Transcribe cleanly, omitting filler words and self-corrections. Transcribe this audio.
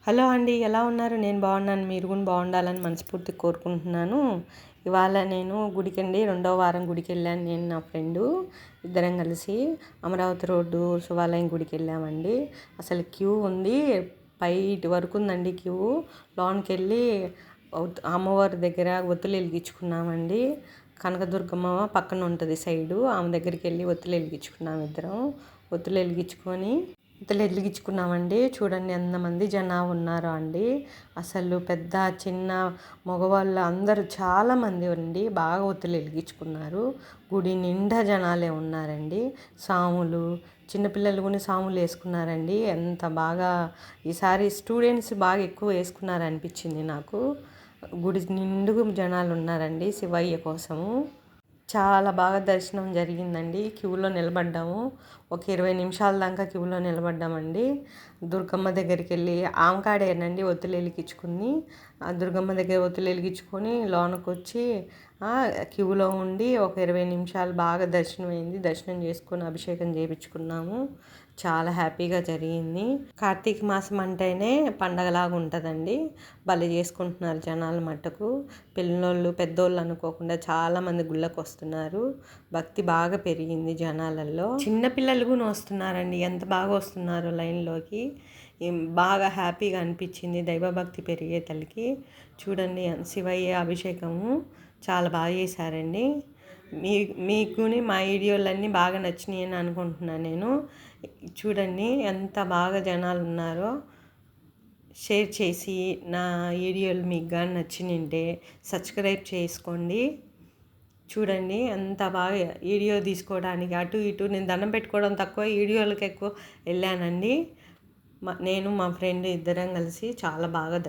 Hello అండి, ఎలా ఉన్నారు? నేను బాగున్నాను. మీరు కూడా బాగుండాలని మనస్ఫూర్తిగా కోరుకుంటున్నాను. ఇవాళ నేను గుడికండి, రెండో వారం గుడికి వెళ్ళాను. నేను నా ఫ్రెండు ఇద్దరం కలిసి అమరావతి రోడ్డు శివాలయం గుడికి వెళ్ళామండి. అసలు క్యూ ఉంది, ఇటు వరకు ఉందండి క్యూ. లోనికి వెళ్ళి అమ్మవారి దగ్గర ఒత్తులు వెలిగించుకున్నామండి. కనకదుర్గమ్మ పక్కన ఉంటుంది సైడు, ఆమె దగ్గరికి వెళ్ళి ఒత్తులు వెలిగించుకున్నాం ఇద్దరం. ఒత్తులు వెలిగించుకున్నామండి. చూడండి ఎంతమంది జనాలు ఉన్నారో అండి. అసలు పెద్ద చిన్న మగవాళ్ళు అందరూ చాలామంది అండి. బాగా ఒత్తులు వెలిగించుకున్నారు. గుడి నిండా జనాలే ఉన్నారండి. సాములు, చిన్నపిల్లలు కూడా సాములు వేసుకున్నారండి. ఎంత బాగా ఈసారి స్టూడెంట్స్ బాగా ఎక్కువ వేసుకున్నారు అనిపించింది నాకు. గుడి నిండుగా జనాలు ఉన్నారండి శివయ్య కోసము. చాలా బాగా దర్శనం జరిగిందండి. క్యూలో నిలబడ్డాము. ఒక 20 నిమిషాల దాకా క్యూలో నిలబడ్డామండి. దుర్గమ్మ దగ్గరికి వెళ్ళి ఆమెకాడేనండి ఒత్తులు వెలిగించుకుంది. ఆ దుర్గమ్మ దగ్గర ఒత్తులు వెలిగించుకొని లోనకి వచ్చి క్యూలో ఉండి ఒక 20 నిమిషాలు బాగా దర్శనం అయింది. దర్శనం చేసుకొని అభిషేకం చేయించుకున్నాము. చాలా హ్యాపీగా జరిగింది. కార్తీక మాసం అంటేనే పండగలాగా ఉంటుందండి. భలే చేసుకుంటున్నారు జనాలు మట్టుకు. పిల్లోళ్ళు పెద్దోళ్ళు అనుకోకుండా చాలామంది గుళ్ళకు వస్తున్నారు. భక్తి బాగా పెరిగింది జనాలలో. చిన్నపిల్లలు కూడా వస్తున్నారండి. ఎంత బాగా వస్తున్నారో లైన్లోకి. బాగా హ్యాపీగా అనిపించింది దైవభక్తి పెరిగే తల్లికి. చూడండి శివయ్య అభిషేకము చాలా బాగా చేశారండి. మీకుని మా వీడియోలన్నీ బాగా నచ్చినాయి అని అనుకుంటున్నాను నేను. చూడండి ఎంత బాగా జనాలు ఉన్నారో. షేర్ చేసి నా వీడియోలు మీకు కానీ నచ్చినంటే సబ్స్క్రైబ్ చేసుకోండి. చూడండి ఎంత బాగా వీడియో తీసుకోవడానికి అటు ఇటు నేను దండం పెట్టుకోవడం తక్కువ, వీడియోలకు ఎక్కువ వెళ్ళానండి. నేను మా ఫ్రెండ్ ఇద్దరం కలిసి చాలా బాగా